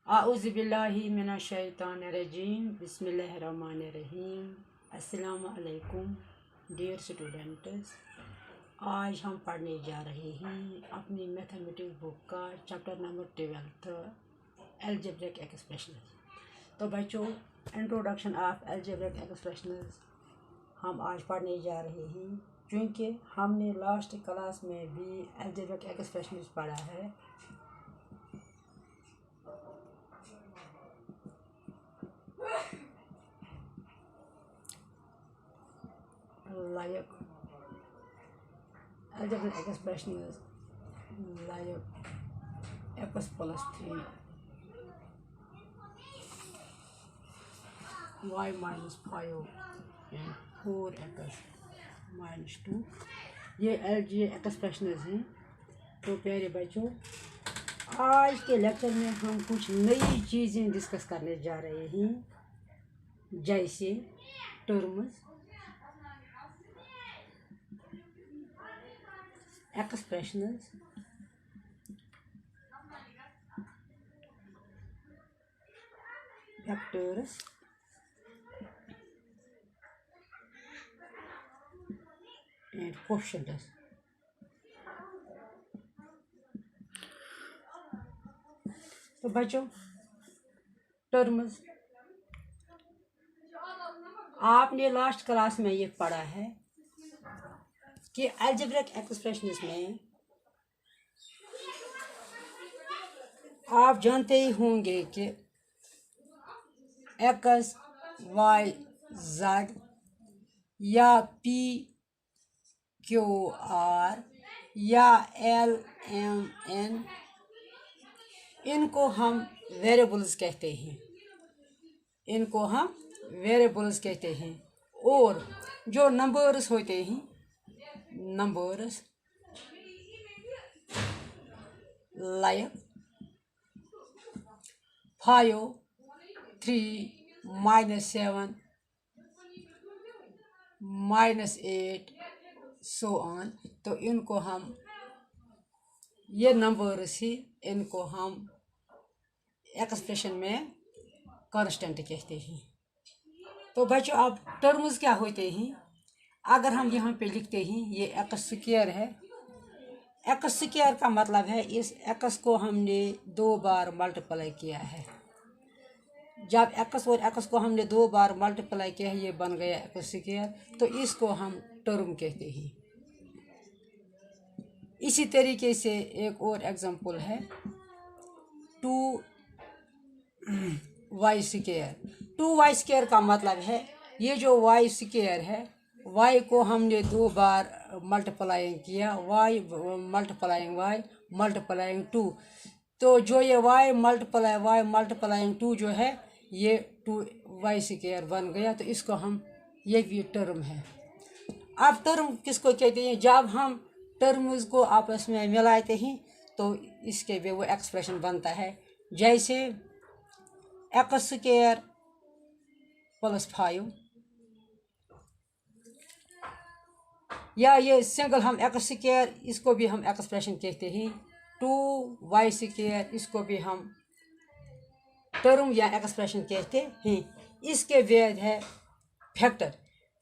आउज़ुबिल्लाहि मिनश्शैतानिर्रजीम बिस्मिल्लाहिर्रहमानिर्रहीम। अस्सलामु अलैकुम डियर स्टूडेंट्स। आज हम पढ़ने जा रहे हैं अपनी मैथमेटिक्स बुक का चैप्टर नंबर 12 अलजेब्रिक एक्सप्रेशंस। तो बच्चों, इंट्रोडक्शन ऑफ अलजेब्रिक एक्सप्रेशंस हम आज पढ़ने जा रहे हैं, क्योंकि हमने लास्ट क्लास में भी अलजेब्रिक एक्सप्रेशंस पढ़ा है। like algebraic expression is like x plus 3 y minus 5 and 4x minus 2 ये अलजेब्रिक एक्सप्रेशन हैं। तो प्यारे बच्चों, आज के लेक्चर में हम कुछ नई चीज़ें डिस्कस करने जा रहे हैं, जैसे terms, expressions, vectors, and quotients। तो बच्चों, टर्म्स आपने लास्ट क्लास में ये पढ़ा है कि अलजेब्रिक एक्सप्रेशंस में आप जानते ही होंगे कि एक्स, वाई, जेड या पी, क्यू, आर या एल, एम, एन, इनको हम वेरिएबल्स कहते हैं। और जो नंबर्स होते हैं, नंबर्स लाइक 5, 3, -7, -8 सो ऑन, तो इनको हम, ये नंबर्स ही, इनको हम एक्सप्रेशन में कांस्टेंट कहते हैं। तो बच्चों, अब टर्म्स क्या होते हैं? अगर हम यहाँ पे लिखते हैं ये एक्स स्क्वायर है। एक्स स्क्वायर का मतलब है इस एक्स को हमने 2 बार मल्टीप्लाई किया है। जब एक्स और एक्स को हमने 2 बार मल्टीप्लाई किया है, ये बन गया एक्स स्क्वायर, तो इसको हम टर्म कहते हैं। इसी तरीके से एक और एग्जांपल है 2y स्क्वायर। 2y स्क्वायर का मतलब है ये जो y स्क्वायर है, y को हमने 2 बार मल्टीप्लाइंग किया, y मल्टीप्लाइंग y मल्टीप्लाइंग 2, तो जो ये y मल्टीप्लाइंग 2 जो है, ये 2y स्क्वायर बन गया। तो इसको हम, ये भी टर्म है। अब टर्म किसको कहते हैं? जब हम टर्म्स को आपस में मिलाते हैं तो इसके भी वो एक्सप्रेशन बनता है, जैसे एक्स स्क्वायर प्लस 5, या ये सिंगल हम एक्स स्क्वायर, इसको भी हम एक्सप्रेशन कहते हैं। 2y स्क्वायर, इसको भी हम टर्म या एक्सप्रेशन कहते हैं। इसके बाद है फैक्टर।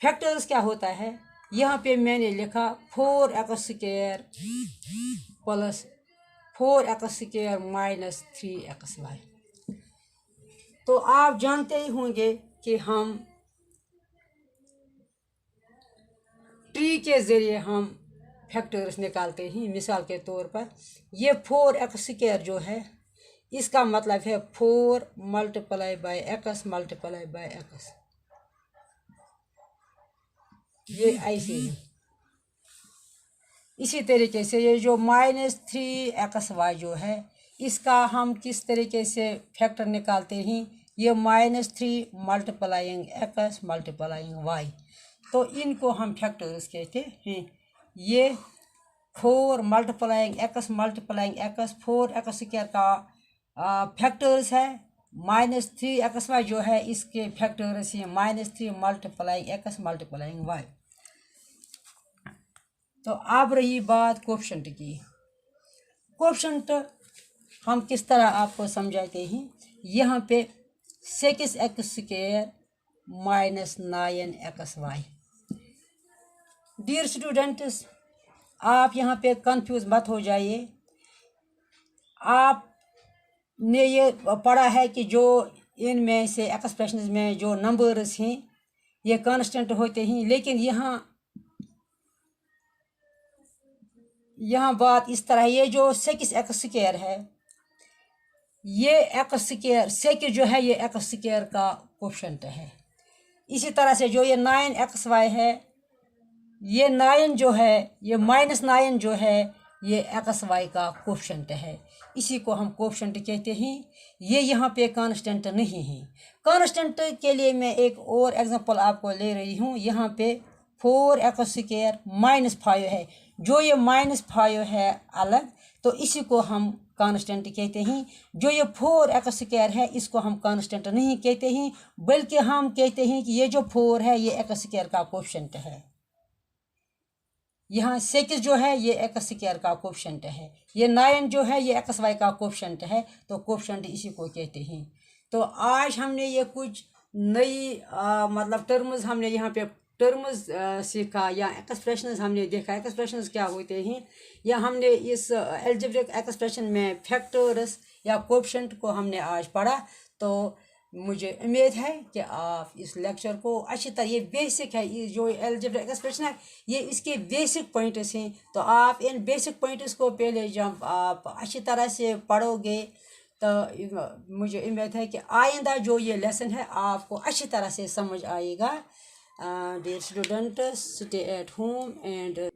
फैक्टर्स क्या होता है? यहाँ पे मैंने लिखा 4x square plus 4x square minus 3xy। तो आप जानते ही होंगे कि हम ट्री के ज़रिए हम फैक्टर्स निकालते हैं। मिसाल के तौर पर ये 4x स्क्वायर जो है, इसका मतलब है 4 multiply by x multiply by x, ये ऐसे है। इसी तरीके से ये जो -3xy जो है, इसका हम किस तरीके से फैक्टर निकालते हैं? ये -3 मल्टीप्लाइंग एक्स मल्टीप्लाइंग वाई, तो इनको हम फैक्टर्स कहते हैं। ये 4 multiplying x multiplying x, 4x square का फैक्टर्स है। -3xy जो है, इसके फैक्टर्स हैं -3 मल्टीप्लाइंग एक्स मल्टीप्लाइंग वाई। तो अब रही बात कोएफिशिएंट की। कोएफिशिएंट हम किस तरह आपको समझाते हैं। यहाँ पे 6x² minus 9xy। Dear students, आप यहाँ पे कंफ्यूज मत हो जाइए। आपने ये पढ़ा है कि जो इनमें से एक्सप्रेशंस में जो नंबर्स हैं ये कांस्टेंट होते हैं, लेकिन यहाँ बात इस तरह है, ये जो 6x² है, ये x² सेक जो है ये x² का कोफिशिएंट है। इसी तरह से जो ये 9xy है, ये 9 जो है, ये -9 जो है, ये xy का कोफिशिएंट है। इसी को हम कोफिशिएंट कहते हैं। ये यहाँ पे कांस्टेंट नहीं है। कांस्टेंट के लिए मैं एक और एग्जांपल आपको ले रही हूँ। यहाँ पे 4x² -5 है। जो ये -5 है अलग, तो इसी को हम कांस्टेंट कहते हैं। जो ये 4x² है, इसको हम कांस्टेंट नहीं कहते हैं, बल्कि हम कहते हैं कि ये जो 4 है ये x² का कोफिशिएंट है। यहाँ 6 जो है ये x² का कोफिशिएंट है। ये 9 जो है ये xy का कोफिशिएंट है। तो कोफिशिएंट इसी को कहते हैं। तो आज हमने ये कुछ नई मतलब टर्म्स हमने यहाँ पे टर्म्स सीखा, या एक्सप्रेशंस हमने देखा। एक्सप्रेशंस क्या होते हैं, या हमने इस अलजेब्रिक एक्सप्रेशन में फैक्टर्स या कोफिशिएंट को हमने आज पढ़ा। तो मुझे उम्मीद है कि आप इस लेक्चर को अच्छी तरह, ये बेसिक है, ये जो अलजेब्रिक एक्सप्रेशन है ये इसके बेसिक पॉइंट्स हैं। तो आप इन बेसिक पॉइंट्स को पहले जब आप अच्छी तरह से पढ़ोगे तो मुझे उम्मीद है कि आइंदा जो ये लेसन है आपको अच्छी तरह से समझ आएगा। Dear students, stay at home and